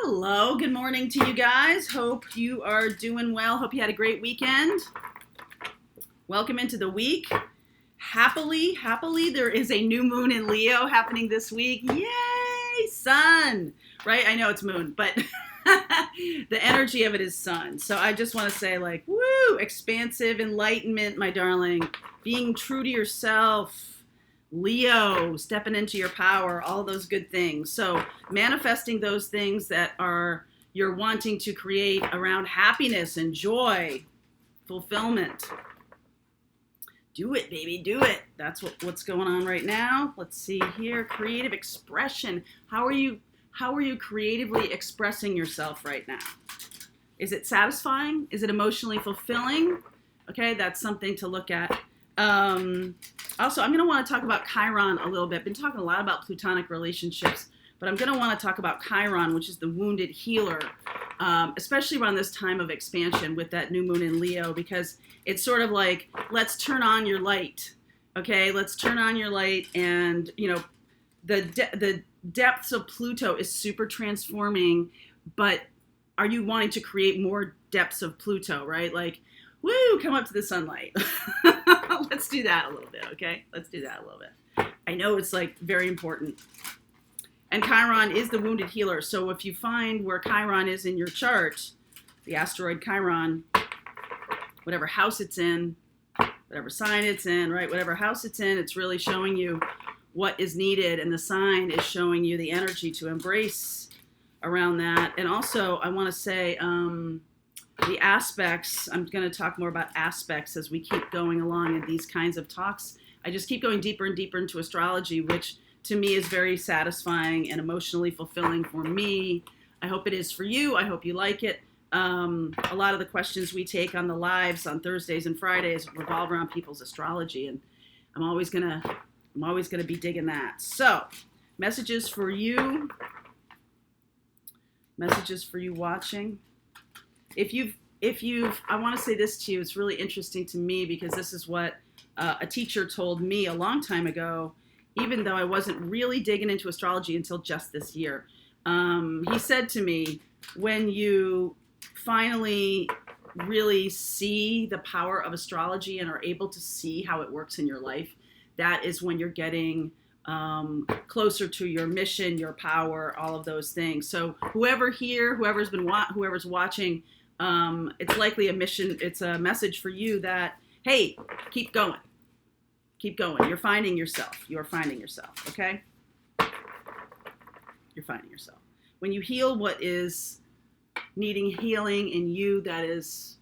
Hello, good morning to you guys. Hope you are doing well. Hope you had a great weekend. Welcome into the week. Happily, there is a new moon in Leo happening this week. Yay, sun. Right? I know it's moon, but the energy of it is sun. So I just want to say woo, expansive enlightenment, my darling. Being true to yourself. Leo, stepping into your power, all those good things. So manifesting those things that you're wanting to create around happiness and joy, fulfillment. Do it, baby, do it. That's what's going on right now. Let's see here. Creative expression. How are you creatively expressing yourself right now? Is it satisfying? Is it emotionally fulfilling? Okay, that's something to look at. Also, I'm going to want to talk about Chiron a little bit. I've been talking a lot about platonic relationships, but I'm going to want to talk about Chiron, which is the wounded healer, especially around this time of expansion with that new moon in Leo, because it's sort of like, let's turn on your light. Okay, let's turn on your light. And, the depths of Pluto is super transforming, but are you wanting to create more depths of Pluto, right? Like, woo, come up to the sunlight. Let's do that a little bit, okay? Let's do that a little bit. I know it's very important. And Chiron is the wounded healer. So if you find where Chiron is in your chart, the asteroid Chiron, whatever house it's in, whatever sign it's in, right? Whatever house it's in, it's really showing you what is needed. And the sign is showing you the energy to embrace around that. And also, I want to say, the aspects, I'm going to talk more about aspects as we keep going along in these kinds of talks. I just keep going deeper and deeper into astrology, which to me is very satisfying and emotionally fulfilling for me. I hope it is for you. I hope you like it. A lot of the questions we take on the lives on Thursdays and Fridays revolve around people's astrology, and I'm always gonna be digging that. So, messages for you watching. If you've, I want to say this to you, it's really interesting to me because this is what a teacher told me a long time ago, even though I wasn't really digging into astrology until just this year. He said to me, when you finally really see the power of astrology and are able to see how it works in your life, that is when you're getting closer to your mission, your power, all of those things. So whoever's watching, it's likely a mission. It's a message for you that, hey, keep going. You're finding yourself. Okay? You're finding yourself. When you heal what is needing healing in you, that is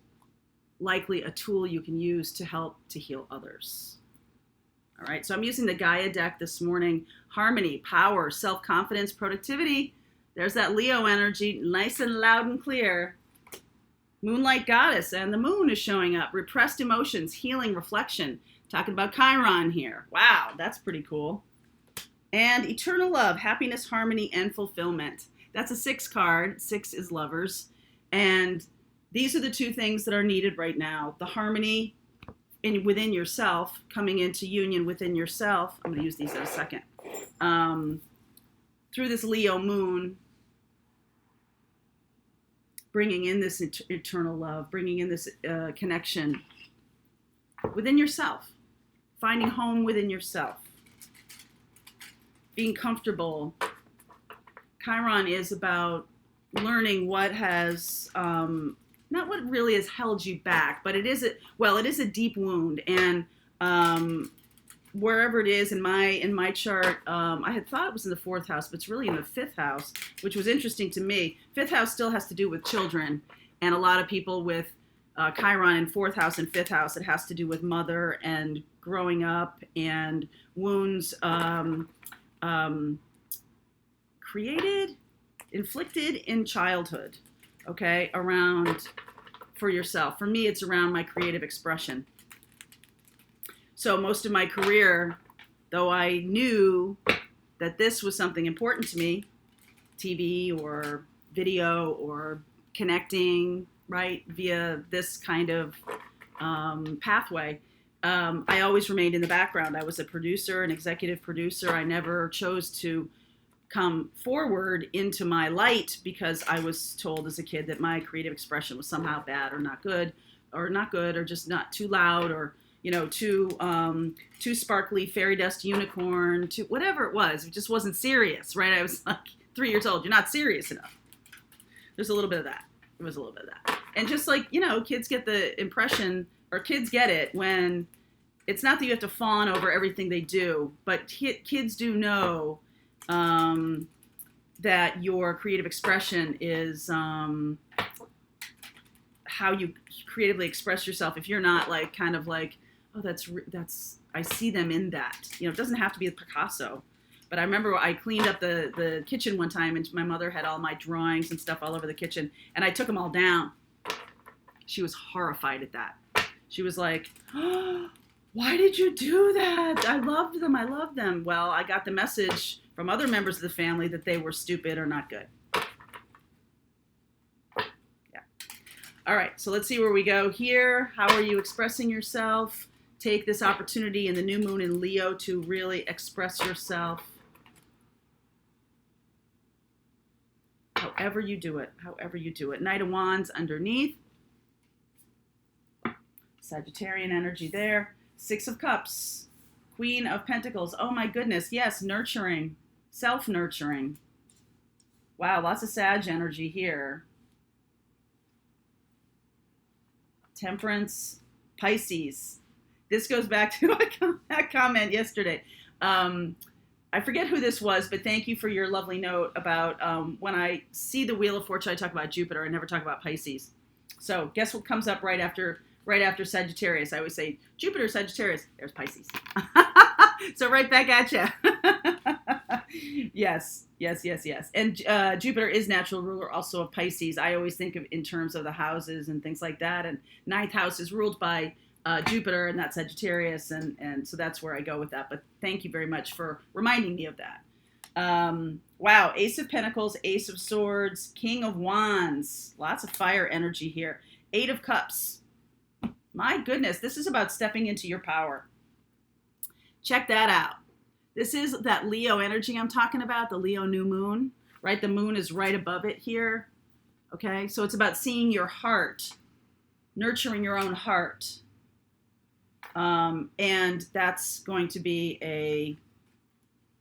likely a tool you can use to help to heal others. All right, so I'm using the Gaia deck this morning. Harmony, power, self-confidence, productivity. There's that Leo energy, nice and loud and clear. Moonlight goddess, and the moon is showing up. Repressed emotions, healing, reflection. Talking about Chiron here. Wow, that's pretty cool. And eternal love, happiness, harmony, and fulfillment. That's a 6 card. 6 is lovers. And these are the 2 things that are needed right now. The harmony within yourself, coming into union within yourself. I'm going to use these in a second. Through this Leo moon, bringing in this eternal love, bringing in this connection within yourself, finding home within yourself, being comfortable. Chiron is about learning what has, not what really has held you back, but it is a deep wound. And wherever it is in my chart, I had thought it was in the 4th house, but it's really in the 5th house, which was interesting to me. 5th house still has to do with children, and a lot of people with Chiron in 4th house and 5th house, it has to do with mother and growing up and wounds inflicted in childhood, okay, around for yourself. For me, it's around my creative expression. So most of my career, though I knew that this was something important to me, TV or video or connecting, right, via this kind of pathway, I always remained in the background. I was a producer, an executive producer. I never chose to come forward into my light because I was told as a kid that my creative expression was somehow bad or not good, or just not too loud, or too sparkly, fairy dust unicorn, to whatever it was. It just wasn't serious, right? I was like 3 years old. You're not serious enough. There's a little bit of that. It was a little bit of that. And just like, kids get the impression, or kids get it when it's not that you have to fawn over everything they do, but kids do know that your creative expression is how you creatively express yourself. If you're not like, kind of like, oh, that's, I see them in that. It doesn't have to be a Picasso. But I remember I cleaned up the kitchen one time, and my mother had all my drawings and stuff all over the kitchen, and I took them all down. She was horrified at that. She was like, oh, why did you do that? I loved them. Well, I got the message from other members of the family that they were stupid or not good. Yeah. All right, so let's see where we go here. How are you expressing yourself? Take this opportunity in the new moon in Leo to really express yourself. However you do it. Knight of Wands underneath. Sagittarian energy there. Six of Cups. Queen of Pentacles. Oh my goodness. Yes, nurturing. Self-nurturing. Wow, lots of Sag energy here. Temperance. Pisces. This goes back to that comment yesterday. I forget who this was, but thank you for your lovely note about when I see the Wheel of Fortune, I talk about Jupiter. I never talk about Pisces. So guess what comes up right after Sagittarius? I always say Jupiter, Sagittarius. There's Pisces. So right back at you. Yes. And Jupiter is natural ruler also of Pisces. I always think of in terms of the houses and things like that. And ninth house is ruled by Jupiter, and that's Sagittarius, and so that's where I go with that. But thank you very much for reminding me of that. Wow, Ace of Pentacles, Ace of Swords, King of Wands, lots of fire energy here. Eight of Cups. My goodness, this is about stepping into your power. Check that out. This is that Leo energy I'm talking about, the Leo new moon, right? The moon is right above it here. Okay, so it's about seeing your heart, nurturing your own heart. And that's going to be a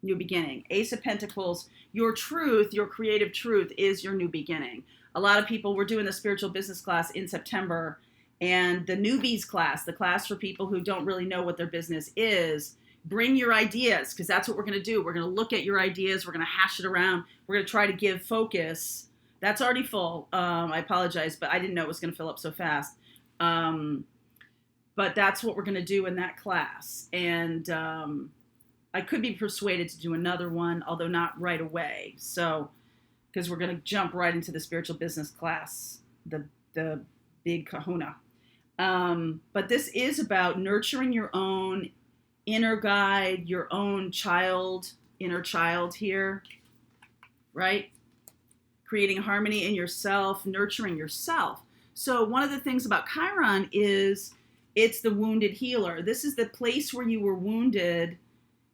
new beginning. Ace of Pentacles, your truth, your creative truth is your new beginning. A lot of people, we're doing the spiritual business class in September, and the newbies class, the class for people who don't really know what their business is, bring your ideas, because that's what we're going to do. We're going to look at your ideas. We're going to hash it around. We're going to try to give focus. That's already full. I apologize, but I didn't know it was going to fill up so fast. But that's what we're going to do in that class. And I could be persuaded to do another one, although not right away. So, because we're going to jump right into the spiritual business class, the big kahuna. But this is about nurturing your own inner guide, your own child, inner child here, right? Creating harmony in yourself, nurturing yourself. So one of the things about Chiron is it's the wounded healer. This is the place where you were wounded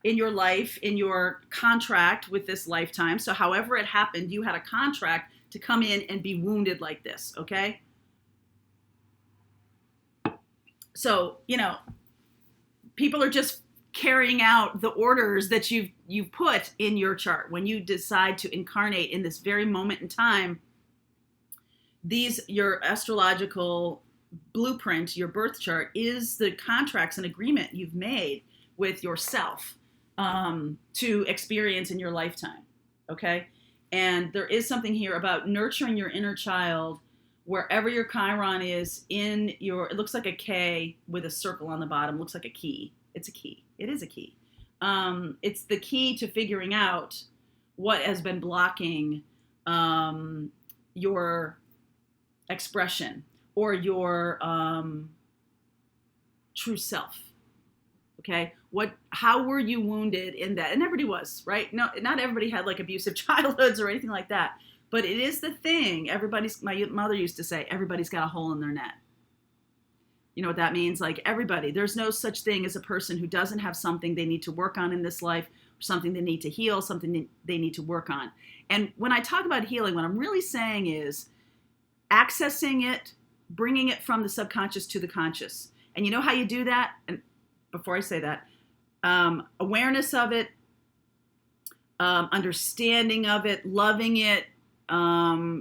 in your life, in your contract with this lifetime. So however it happened, you had a contract to come in and be wounded like this, okay? So, people are just carrying out the orders that you've put in your chart. When you decide to incarnate in this very moment in time, your astrological blueprint, your birth chart, is the contracts and agreement you've made with yourself to experience in your lifetime, okay? And there is something here about nurturing your inner child wherever your Chiron is it looks like a K with a circle on the bottom, looks like a key. It's a key. It is a key. It's the key to figuring out what has been blocking your expression or your true self. Okay, how were you wounded in that? And everybody was, right? No, not everybody had like abusive childhoods or anything like that. But it is the thing. My mother used to say, everybody's got a hole in their net. You know what that means? Like everybody, there's no such thing as a person who doesn't have something they need to work on in this life, something they need to heal, something they need to work on. And when I talk about healing, what I'm really saying is accessing it, bringing it from the subconscious to the conscious. And you know how you do that? And before I say that, awareness of it, understanding of it, loving it,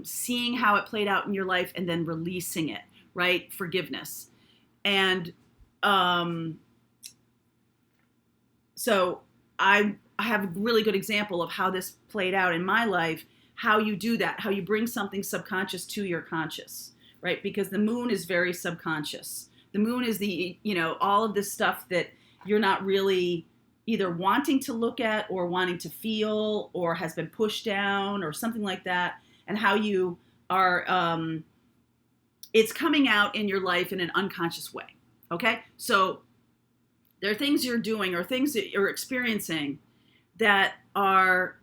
seeing how it played out in your life, and then releasing it, right? Forgiveness. And so I have a really good example of how this played out in my life, how you do that, how you bring something subconscious to your conscious, right? Because the moon is very subconscious. The moon is the, all of this stuff that you're not really either wanting to look at or wanting to feel or has been pushed down or something like that. And how you are, it's coming out in your life in an unconscious way. Okay. So there are things you're doing or things that you're experiencing that are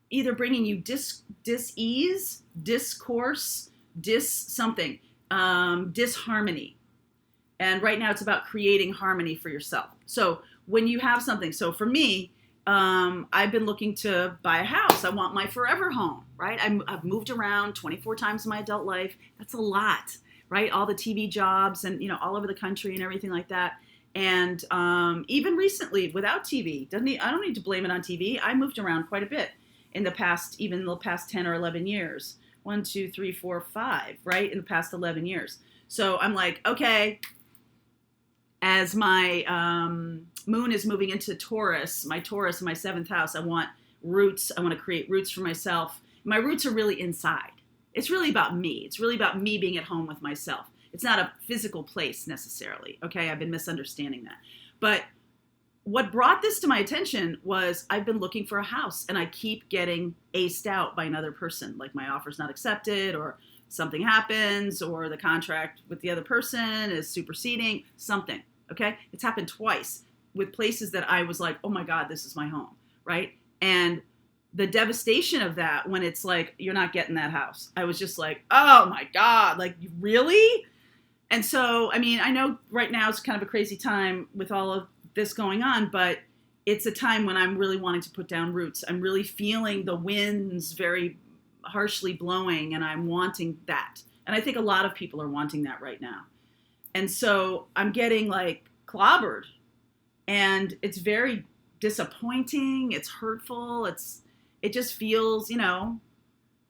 either bringing you dis-ease, discourse, disharmony. And right now it's about creating harmony for yourself. So when you have something, so for me, I've been looking to buy a house. I want my forever home, right? I've moved around 24 times in my adult life. That's a lot, right? All the TV jobs and, all over the country and everything like that. And even recently without TV, I don't need to blame it on TV. I moved around quite a bit in the past 10 or 11 years. 1, 2, 3, 4, 5, right? In the past 11 years. So I'm like, okay, as my moon is moving into Taurus, my 7th house, I want roots. I want to create roots for myself. My roots are really inside. It's really about me. It's really about me being at home with myself. It's not a physical place necessarily. Okay, I've been misunderstanding that. But what brought this to my attention was I've been looking for a house and I keep getting aced out by another person. Like my offer's not accepted or something happens or the contract with the other person is superseding something. Okay, it's happened twice with places that I was like, oh my God, this is my home, right? And the devastation of that when it's like, you're not getting that house. I was just like, oh my God, like really? And so, I mean, I know right now it's kind of a crazy time with all of this going on, but it's a time when I'm really wanting to put down roots. I'm really feeling the winds very harshly blowing and I'm wanting that. And I think a lot of people are wanting that right now. And so I'm getting like clobbered and it's very disappointing. It's hurtful. It just feels,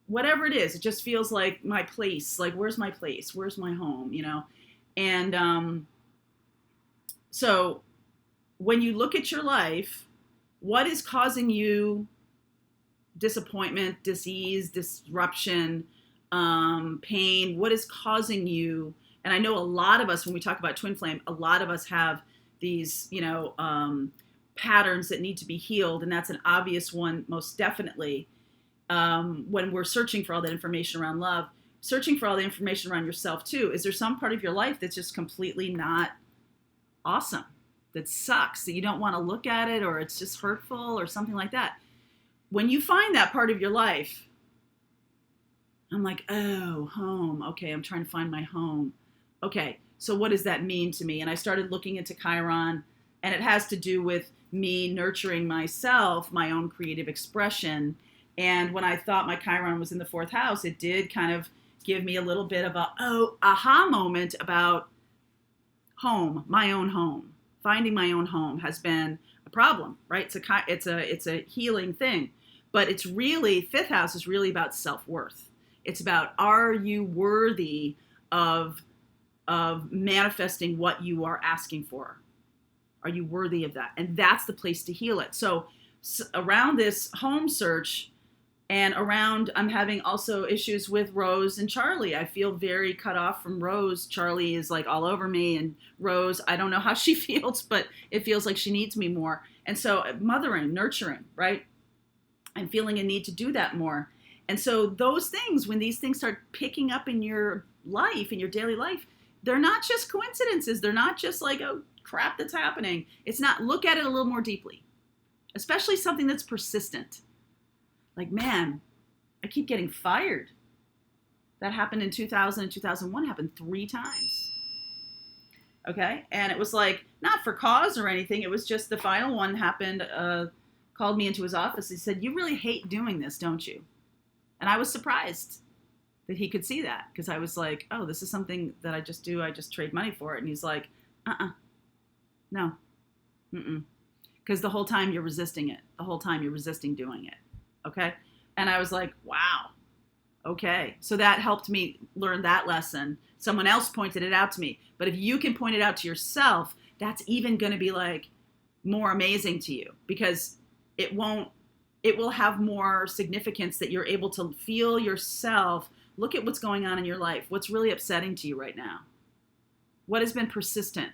whatever it is, it just feels like my place. Like, where's my place? Where's my home? And so when you look at your life, what is causing you disappointment, dis-ease, disruption, pain? What is causing you? And I know a lot of us, when we talk about twin flame, a lot of us have these, patterns that need to be healed. And that's an obvious one, most definitely. When we're searching for all that information around love, searching for all the information around yourself too. Is there some part of your life that's just completely not awesome, that sucks, that you don't want to look at it, or it's just hurtful or something like that? When you find that part of your life, I'm like, oh, home. Okay, I'm trying to find my home. Okay, so what does that mean to me? And I started looking into Chiron, and it has to do with me nurturing myself, my own creative expression. And when I thought my Chiron was in the 4th house, it did kind of give me a little bit of aha moment about home, my own home. Finding my own home has been a problem, right? It's a healing thing, but it's really, 5th house is really about self-worth. It's about, are you worthy of manifesting what you are asking for? Are you worthy of that? And that's the place to heal it. So around this home search and around, I'm having also issues with Rose and Charlie. I feel very cut off from Rose. Charlie is like all over me, and Rose, I don't know how she feels, but it feels like she needs me more. And so mothering, nurturing, right? I'm feeling a need to do that more. And so those things, when these things start picking up in your life, in your daily life, they're not just coincidences. They're not just like, oh, crap that's happening. It's not, look at it a little more deeply, especially something that's persistent. Like, man, I keep getting fired. That happened in 2000 and 2001, happened 3 times. Okay. And it was like, not for cause or anything. It was just the final one happened called me into his office. He said, "You really hate doing this, don't you?" And I was surprised that he could see that, because I was like, "Oh, this is something that I just do. I just trade money for it." And he's like, no, because the whole time you're resisting it. The whole time you're resisting doing it. Okay. And I was like, wow. Okay. So that helped me learn that lesson. Someone else pointed it out to me. But if you can point it out to yourself, that's even going to be like more amazing to you, because it will have more significance that you're able to feel yourself. Look at what's going on in your life. What's really upsetting to you right now? What has been persistent?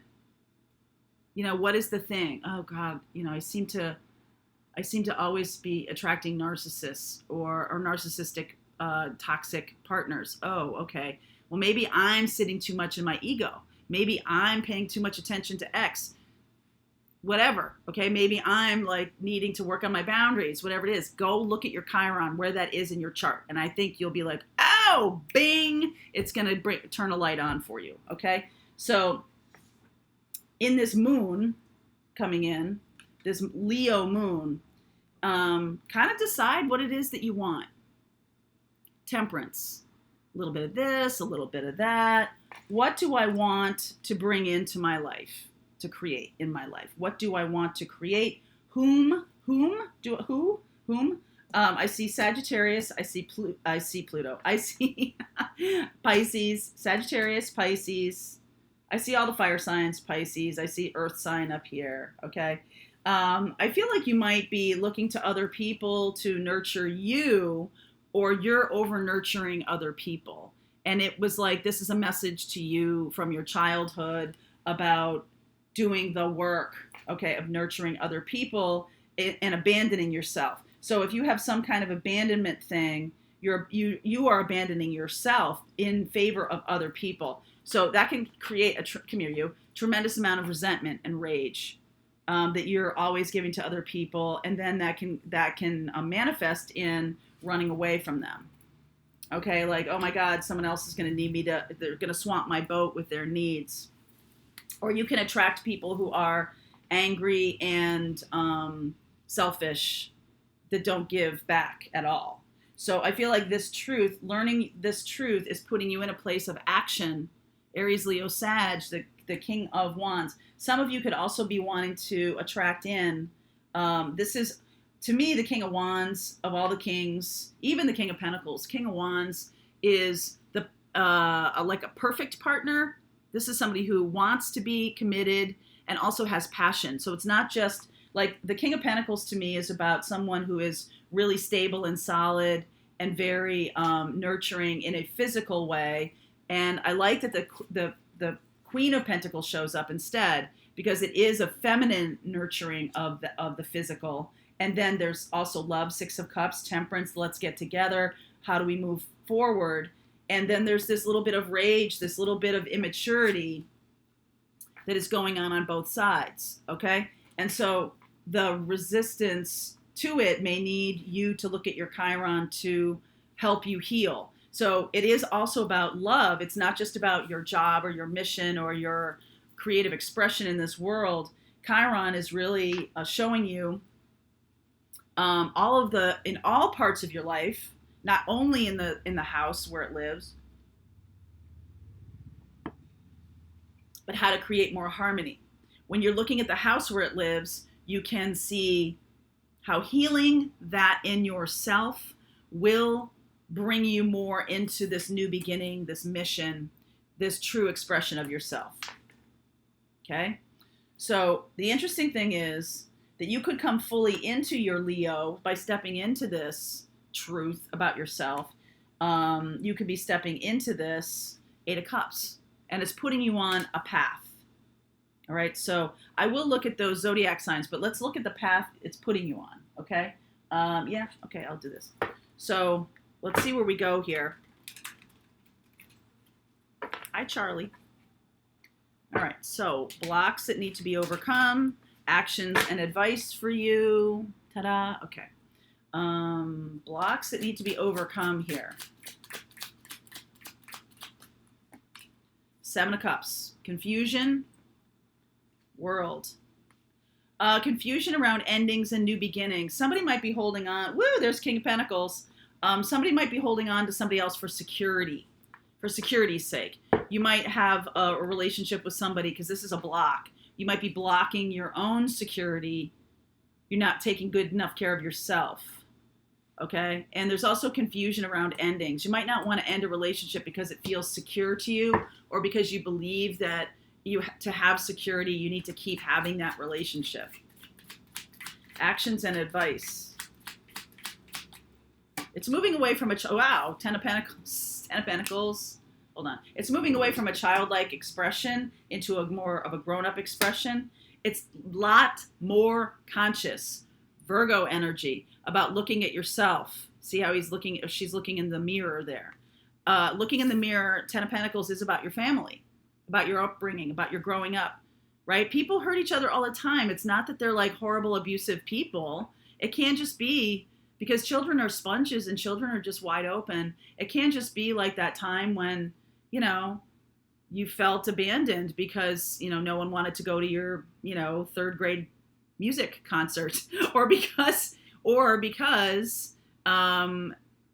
What is the thing? Oh God, I seem to always be attracting narcissists or narcissistic, toxic partners. Oh, okay. Well, maybe I'm sitting too much in my ego. Maybe I'm paying too much attention to X. Whatever. Okay. Maybe I'm like needing to work on my boundaries, whatever it is. Go look at your Chiron, where that is in your chart. And I think you'll be like, oh, bing. It's going to turn a light on for you. Okay. So in this moon coming in, this Leo moon, kind of decide what it is that you want. Temperance. A little bit of this, a little bit of that. What do I want to bring into my life, to create in my life? What do I want to create? Whom? I see Sagittarius. I see Pluto. I see Pisces, Sagittarius, Pisces. I see all the fire signs, Pisces. I see Earth sign up here, okay? I feel like you might be looking to other people to nurture you, or you're over-nurturing other people. And it was like, this is a message to you from your childhood about doing the work, okay, of nurturing other people and abandoning yourself. So if you have some kind of abandonment thing, you are abandoning yourself in favor of other people. So that can create tremendous amount of resentment and rage that you're always giving to other people, and then that can manifest in running away from them. Okay, like, oh my God, someone else is going to need me they're going to swamp my boat with their needs. Or you can attract people who are angry and selfish, that don't give back at all. So I feel like learning this truth is putting you in a place of action. Aries, Leo, Sag, the King of Wands. Some of you could also be wanting to attract in. This is, to me, the King of Wands of all the kings, even the King of Pentacles. King of Wands is like a perfect partner. This is somebody who wants to be committed and also has passion. So it's not just like the King of Pentacles to me is about someone who is really stable and solid and very nurturing in a physical way. And I like that the Queen of Pentacles shows up instead, because it is a feminine nurturing of the physical. And then there's also love, Six of Cups, temperance, let's get together. How do we move forward? And then there's this little bit of rage, this little bit of immaturity that is going on both sides, okay? And so the resistance to it may need you to look at your Chiron to help you heal. So it is also about love. It's not just about your job or your mission or your creative expression in this world. Chiron is really showing you in all parts of your life, not only in the house where it lives, but how to create more harmony. When you're looking at the house where it lives, you can see how healing that in yourself will bring you more into this new beginning, this mission, this true expression of yourself. Okay? So the interesting thing is that you could come fully into your Leo by stepping into this truth about yourself. You could be stepping into this Eight of Cups, and it's putting you on a path. All right, so I will look at those zodiac signs, but let's look at the path it's putting you on, okay? Okay, I'll do this. So let's see where we go here. Hi, Charlie. All right, so blocks that need to be overcome, actions and advice for you. Ta-da, okay. Blocks that need to be overcome here. Seven of Cups, confusion, world. Confusion around endings and new beginnings. Somebody might be holding on. Woo, there's King of Pentacles. Somebody might be holding on to somebody else for security's sake. You might have a relationship with somebody because this is a block. You might be blocking your own security. You're not taking good enough care of yourself. Okay? And there's also confusion around endings. You might not want to end a relationship because it feels secure to you, or because you believe that to have security, you need to keep having that relationship. Actions and advice. It's moving away from wow, Ten of Pentacles. Ten of Pentacles. Hold on. It's moving away from a childlike expression into a more of a grown-up expression. It's a lot more conscious. Virgo energy about looking at yourself. See how she's looking in the mirror there. Looking in the mirror, Ten of Pentacles is about your family, about your upbringing, about your growing up, right? People hurt each other all the time. It's not that they're like horrible, abusive people. It can just be because children are sponges and children are just wide open. It can just be like that time when, you felt abandoned because, no one wanted to go to your, third grade music concert, or because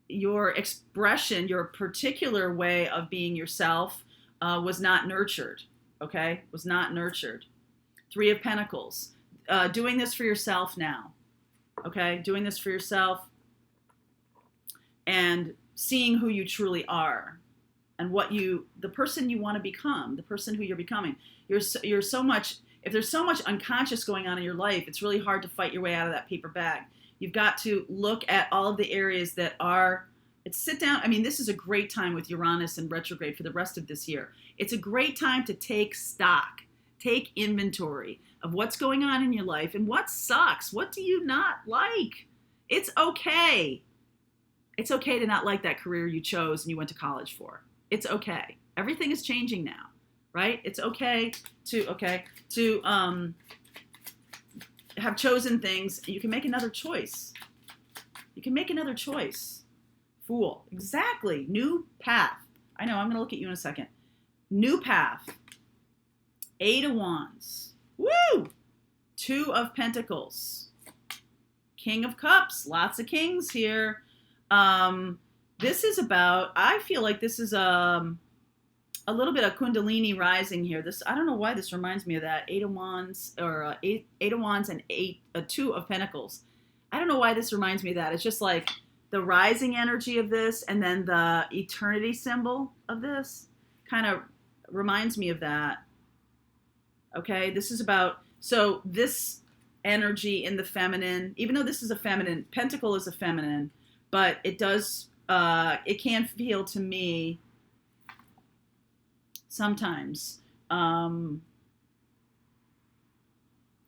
your expression, your particular way of being yourself was not nurtured, okay? Was not nurtured. Three of Pentacles. Doing this for yourself now, okay? Doing this for yourself and seeing who you truly are and the person you want to become, the person who you're becoming. You're so much, if there's so much unconscious going on in your life, it's really hard to fight your way out of that paper bag. You've got to look at all of the areas that sit down. I mean, this is a great time with Uranus in retrograde for the rest of this year. It's a great time to take stock, take inventory of what's going on in your life and what sucks. What do you not like? It's okay. It's okay to not like that career you chose and you went to college for. It's okay. Everything is changing now, right? It's okay to have chosen things. You can make another choice. You can make another choice. Fool. Exactly. New path. I know. I'm going to look at you in a second. New path. Eight of Wands. Woo! Two of Pentacles. King of Cups. Lots of kings here. This is about, I feel like this is a little bit of Kundalini rising here. I don't know why this reminds me of that. Eight of Wands, or eight of Wands and Two of Pentacles. I don't know why this reminds me of that. It's just like the rising energy of this, and then the eternity symbol of this kind of reminds me of that. Okay, this is about, so this energy in the feminine, even though this is a feminine, Pentacle is a feminine, but it does, it can feel to me sometimes,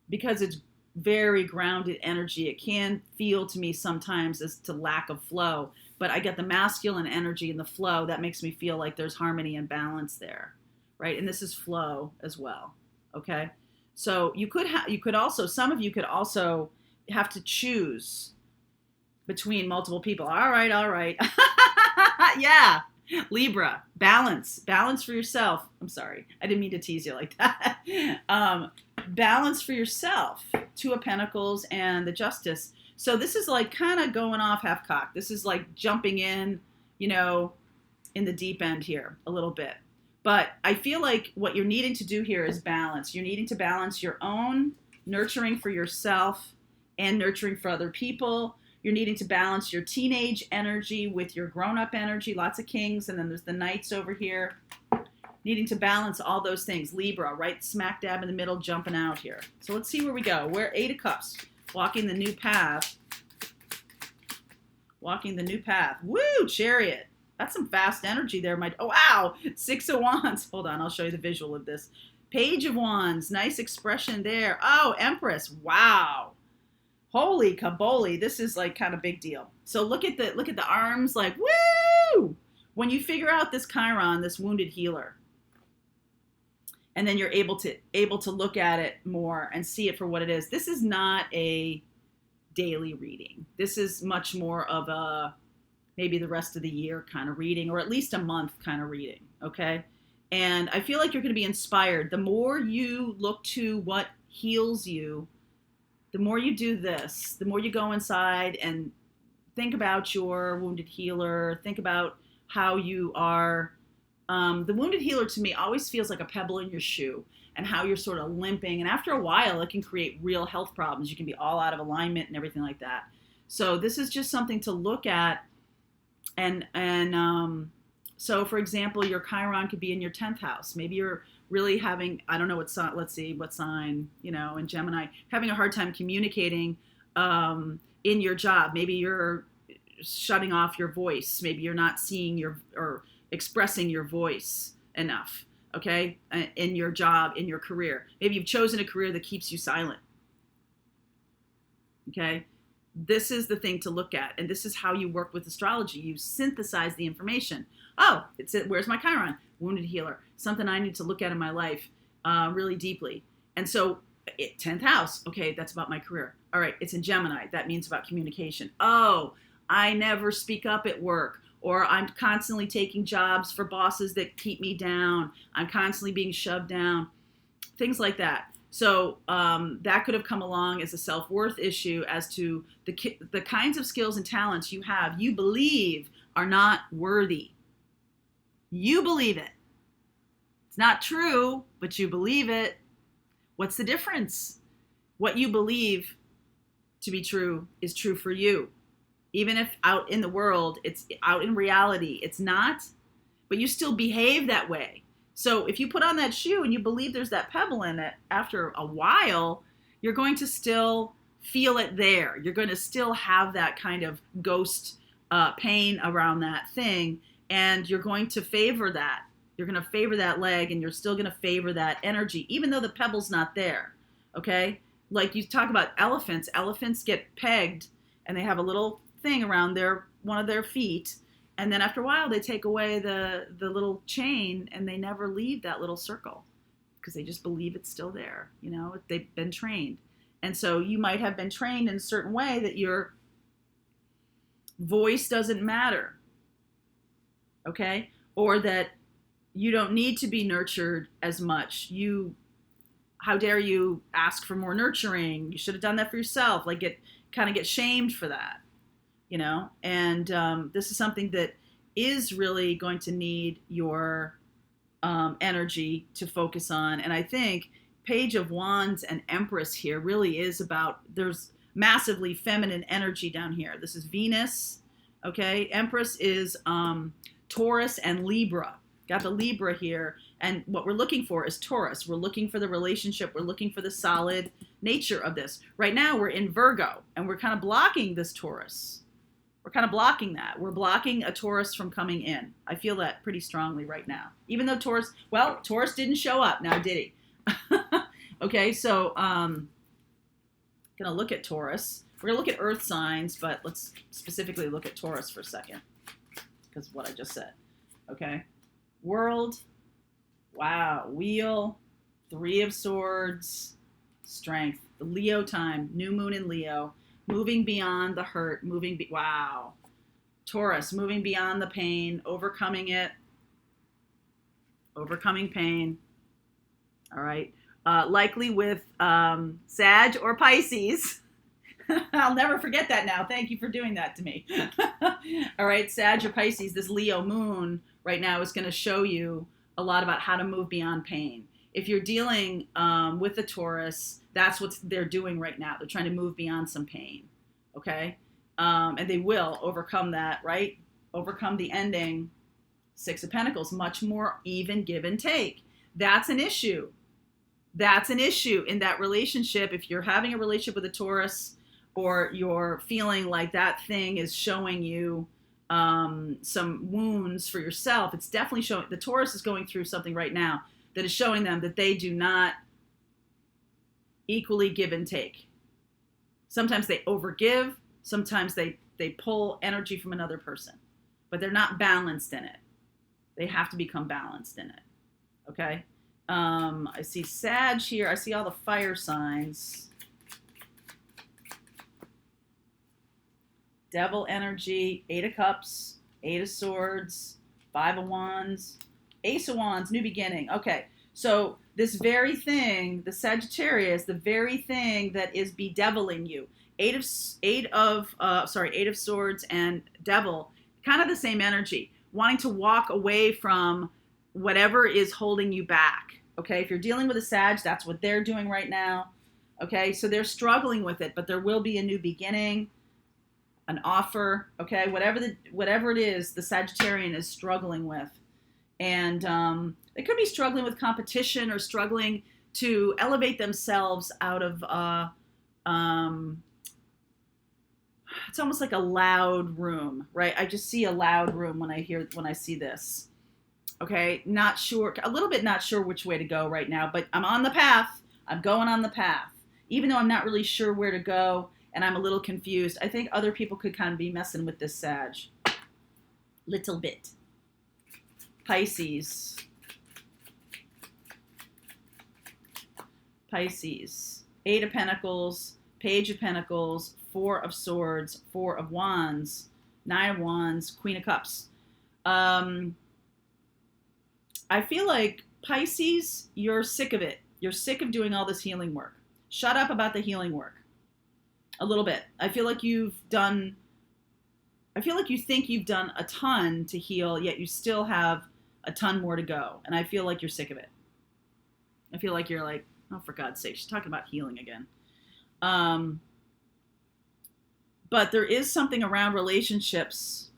because it's very grounded energy, it can feel to me sometimes as to lack of flow, but I get the masculine energy in the flow. That makes me feel like there's harmony and balance there, right? And this is flow as well, okay? So some of you could also have to choose between multiple people. All right. Yeah. Libra, balance for yourself. I'm sorry. I didn't mean to tease you like that. Balance for yourself. Two of Pentacles and the Justice. So this is like kind of going off half-cocked. This is like jumping in, in the deep end here a little bit. But I feel like what you're needing to do here is balance. You're needing to balance your own nurturing for yourself and nurturing for other people. You're needing to balance your teenage energy with your grown-up energy. Lots of kings, and then there's the knights over here. Needing to balance all those things. Libra, right smack dab in the middle, jumping out here. So let's see where we go. We're Eight of Cups, walking the new path. Walking the new path. Woo, Chariot. That's some fast energy there. Oh, wow. Six of Wands. Hold on, I'll show you the visual of this. Page of Wands. Nice expression there. Oh, Empress. Wow. Holy kaboli. This is like kind of big deal. So look at the arms, like, woo! When you figure out this Chiron, this wounded healer, and then you're able to look at it more and see it for what it is. This is not a daily reading. This is much more of a maybe the rest of the year kind of reading, or at least a month kind of reading, okay? And I feel like you're going to be inspired. The more you look to what heals you, the more you do this, the more you go inside and think about your wounded healer, think about how you are. The wounded healer to me always feels like a pebble in your shoe, and how you're sort of limping. And after a while, it can create real health problems. You can be all out of alignment and everything like that. So this is just something to look at. So for example, your Chiron could be in your 10th house. Maybe you're really having, I don't know what sign, let's see, what sign, in Gemini, having a hard time communicating in your job. Maybe you're shutting off your voice. Maybe you're not seeing or expressing your voice enough, okay, in your job, in your career. Maybe you've chosen a career that keeps you silent, okay? This is the thing to look at, and this is how you work with astrology. You synthesize the information. Oh, where's my Chiron? Wounded healer. Something I need to look at in my life really deeply. And so 10th house, okay, that's about my career. All right, it's in Gemini. That means about communication. Oh, I never speak up at work, or I'm constantly taking jobs for bosses that keep me down. I'm constantly being shoved down, things like that. So that could have come along as a self-worth issue as to the kinds of skills and talents you have, you believe are not worthy. You believe it. It's not true, but you believe it. What's the difference? What you believe to be true is true for you. Even if out in the world, it's out in reality, it's not, but you still behave that way. So if you put on that shoe and you believe there's that pebble in it, after a while, you're going to still feel it there. You're going to still have that kind of ghost pain around that thing, and you're going to favor that. You're going to favor that leg, and you're still going to favor that energy, even though the pebble's not there, okay? Like you talk about elephants. Elephants get pegged, and they have a little thing around one of their feet, and then after a while they take away the little chain, and they never leave that little circle because they just believe it's still there. They've been trained. And so you might have been trained in a certain way that your voice doesn't matter, okay? Or that you don't need to be nurtured as much. How dare you ask for more nurturing? You should have done that for yourself. Like get shamed for that. And this is something that is really going to need your energy to focus on. And I think Page of Wands and Empress here really is about, there's massively feminine energy down here. This is Venus, okay? Empress is Taurus and Libra. Got the Libra here. And what we're looking for is Taurus. We're looking for the relationship. We're looking for the solid nature of this. Right now we're in Virgo, and we're kind of blocking this Taurus. We're kind of blocking that. We're blocking a Taurus from coming in. I feel that pretty strongly right now. Even though Taurus didn't show up. Now, did he? Okay, so going to look at Taurus. We're going to look at earth signs, but let's specifically look at Taurus for a second, because of what I just said. Okay, World, wow, Wheel, Three of Swords, Strength, the Leo time, new moon in Leo. Moving beyond the hurt, wow. Taurus, moving beyond the pain, overcoming it, overcoming pain. All right. Likely with Sag or Pisces. I'll never forget that now. Thank you for doing that to me. All right, Sag or Pisces, this Leo moon right now is going to show you a lot about how to move beyond pain. If you're dealing with the Taurus, that's what they're doing right now. They're trying to move beyond some pain, okay? And they will overcome that, right? Overcome the ending. Six of Pentacles, much more even give and take. That's an issue. That's an issue in that relationship. If you're having a relationship with a Taurus, or you're feeling like that thing is showing you some wounds for yourself, it's definitely showing. The Taurus is going through something right now that is showing them that they do not equally give and take. Sometimes they overgive, sometimes they pull energy from another person, but they're not balanced in it. They have to become balanced in it, okay? I see Sag here. I see all the fire signs. Devil energy, Eight of Cups, Eight of Swords, Five of Wands, Ace of Wands, new beginning. Okay, So this very thing, the Sagittarius, the very thing that is bedeviling you, eight of swords and devil, kind of the same energy, wanting to walk away from whatever is holding you back. Okay, if you're dealing with a Sag, that's what they're doing right now. Okay, so they're struggling with it, but there will be a new beginning, an offer. Okay, whatever it is, the Sagittarian is struggling with, and they could be struggling with competition or struggling to elevate themselves out of. It's almost like a loud room, right? I just see a loud room when I see this. Okay, not sure, a little bit not sure which way to go right now, but I'm on the path. I'm going on the path, even though I'm not really sure where to go and I'm a little confused. I think other people could kind of be messing with this Sag. Little bit. Pisces. Eight of Pentacles, Page of Pentacles, Four of Swords, Four of Wands, Nine of Wands, Queen of Cups. I feel like Pisces, you're sick of it. You're sick of doing all this healing work. Shut up about the healing work. A little bit. I feel like you think you've done a ton to heal, yet you still have a ton more to go. And I feel like you're sick of it. I feel like you're like, oh, for God's sake, she's talking about healing again. But there is something around relationships.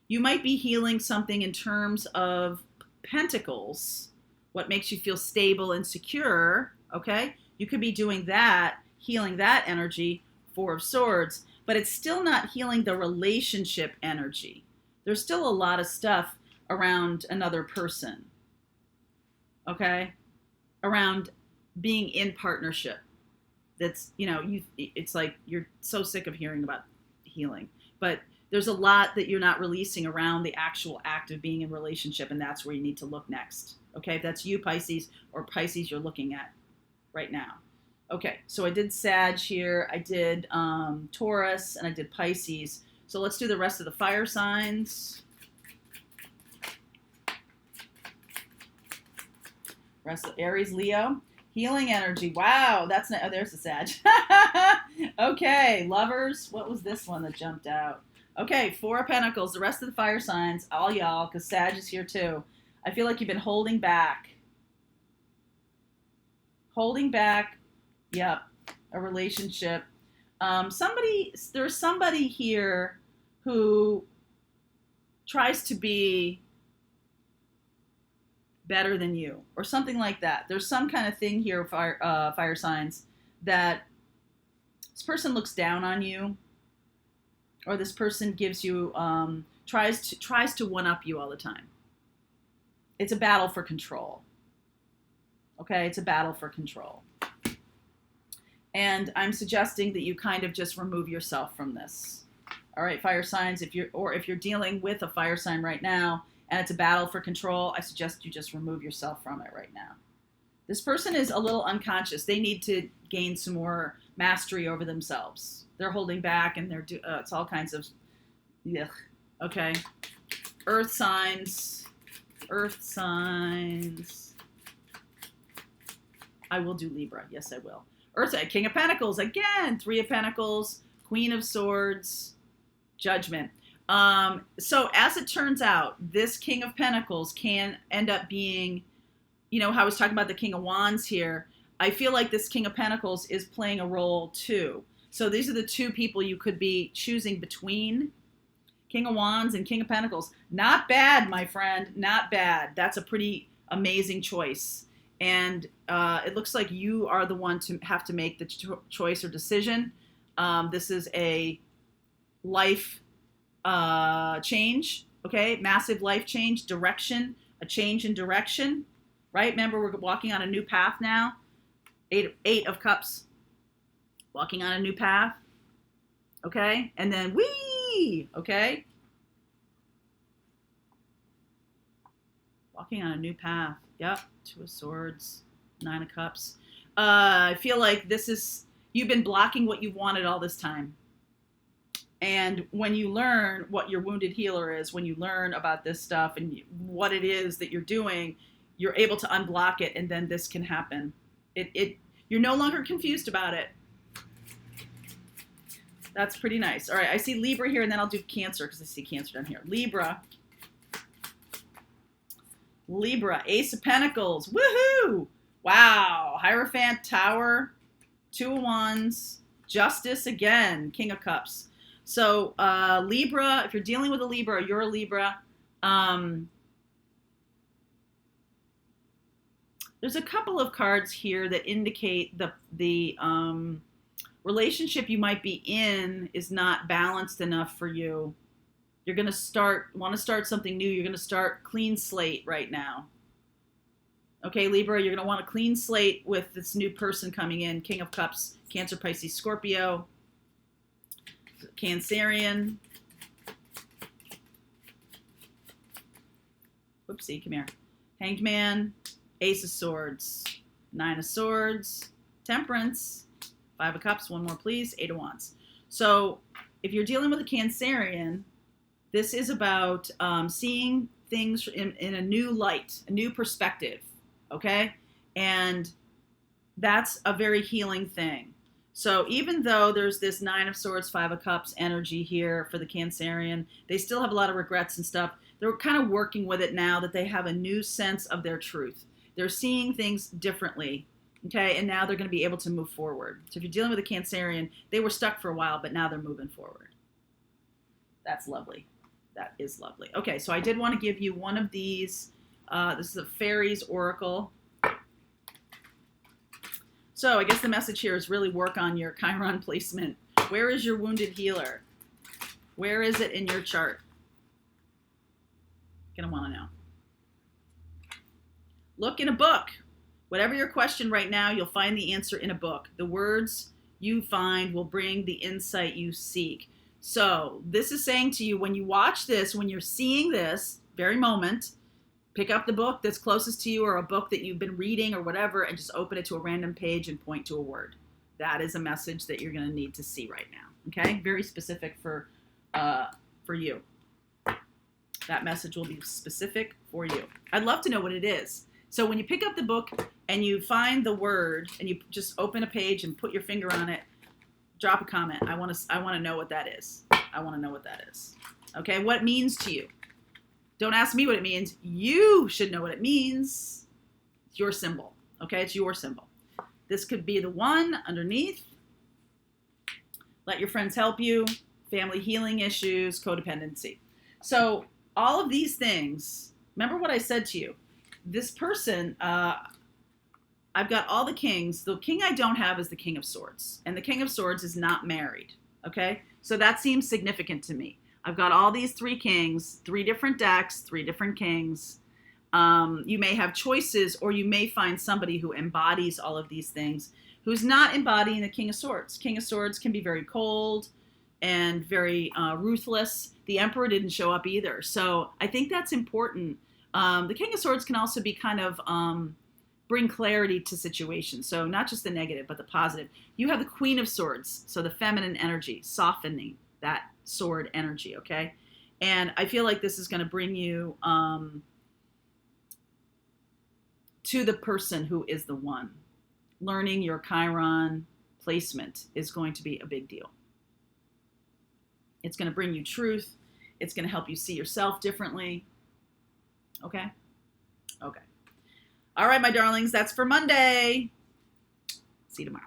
You might be healing something in terms of Pentacles, what makes you feel stable and secure, okay? You could be doing that, healing that energy, Four of Swords, but it's still not healing the relationship energy. There's still a lot of stuff around another person, okay? Around being in partnership. That's, it's like you're so sick of hearing about healing, but there's a lot that you're not releasing around the actual act of being in relationship, and that's where you need to look next. Okay, if that's you, Pisces, or Pisces you're looking at right now. Okay, so I did Sag here, I did Taurus, and I did Pisces. So let's do the rest of the fire signs. Rest of Aries, Leo. Healing energy. Wow, there's the Sag. Okay, lovers. What was this one that jumped out? Okay, Four of Pentacles, the rest of the fire signs, all y'all, because Sag is here too. I feel like you've been holding back. Yep, a relationship. There's somebody here who tries to be better than you, or something like that. There's some kind of thing here, fire signs, that this person looks down on you, or this person gives you, tries to one-up you all the time. It's a battle for control. Okay, it's a battle for control. And I'm suggesting that you kind of just remove yourself from this. All right, fire signs, if you're dealing with a fire sign right now and it's a battle for control, I suggest you just remove yourself from it right now. This person is a little unconscious. They need to gain some more mastery over themselves. They're holding back, and it's all kinds of, yuck. Okay. Earth signs. I will do Libra. Yes, I will. Earth, King of Pentacles again. Three of Pentacles, Queen of Swords, Judgment. So as it turns out, this King of Pentacles can end up being, how I was talking about the King of Wands here. I feel like this King of Pentacles is playing a role too. So these are the two people you could be choosing between. King of Wands and King of Pentacles. Not bad, my friend. Not bad. That's a pretty amazing choice. And it looks like you are the one to have to make the choice or decision. This is a life change, okay? Massive life change, direction, a change in direction, right? Remember, we're walking on a new path now. Eight of Cups. Walking on a new path, okay? And then whee, okay? Walking on a new path. Yep, Two of Swords, Nine of Cups. I feel like you've been blocking what you wanted all this time. And when you learn what your wounded healer is, when you learn about this stuff and what it is that you're doing, you're able to unblock it, and then this can happen. You're no longer confused about it. That's pretty nice. All right, I see Libra here, and then I'll do Cancer because I see Cancer down here. Libra, Ace of Pentacles. Woohoo! Wow. Hierophant, Tower, Two of Wands, Justice again, King of Cups. So Libra, if you're dealing with a Libra or you're a Libra, there's a couple of cards here that indicate the relationship you might be in is not balanced enough for you. You're going to want to start something new. You're going to start clean slate right now. Okay, Libra, you're going to want a clean slate with this new person coming in. King of Cups, Cancer, Pisces, Scorpio, Cancerian. Whoopsie, come here. Hanged Man, Ace of Swords, Nine of Swords, Temperance, Five of Cups, one more please, Eight of Wands. So if you're dealing with a Cancerian, this is about seeing things in a new light, a new perspective, okay? And that's a very healing thing. So even though there's this Nine of Swords, Five of Cups energy here for the Cancerian, they still have a lot of regrets and stuff. They're kind of working with it now that they have a new sense of their truth. They're seeing things differently, okay? And now they're going to be able to move forward. So if you're dealing with a Cancerian, they were stuck for a while, but now they're moving forward. That's lovely. That is lovely. Okay, so I did want to give you one of these. This is a Fairies Oracle. So I guess the message here is really work on your Chiron placement. Where is your wounded healer? Where is it in your chart? Gonna want to know. Look in a book. Whatever your question right now, you'll find the answer in a book. The words you find will bring the insight you seek. So this is saying to you, when you watch this, when you're seeing this very moment, pick up the book that's closest to you or a book that you've been reading or whatever, and just open it to a random page and point to a word. That is a message that you're going to need to see right now. Okay? Very specific for you. That message will be specific for you. I'd love to know what it is. So when you pick up the book and you find the word and you just open a page and put your finger on it, drop a comment. I want to know what that is. I want to know what that is. Okay? What it means to you. Don't ask me what it means. You should know what it means. It's your symbol. Okay? It's your symbol. This could be the one underneath. Let your friends help you. Family healing issues. Codependency. So all of these things, remember what I said to you. This person, I've got all the kings. The king I don't have is the King of Swords. And the King of Swords is not married. Okay? So that seems significant to me. I've got all these three kings, three different decks, three different kings. You may have choices, or you may find somebody who embodies all of these things, who's not embodying the King of Swords. King of Swords can be very cold and very ruthless. The Emperor didn't show up either. So I think that's important. The King of Swords can also be kind of bring clarity to situations. So not just the negative, but the positive. You have the Queen of Swords, so the feminine energy, softening that sword energy, okay? And I feel like this is going to bring you to the person who is the one. Learning your Chiron placement is going to be a big deal. It's going to bring you truth. It's going to help you see yourself differently. Okay? Okay. All right, my darlings, that's for Monday. See you tomorrow.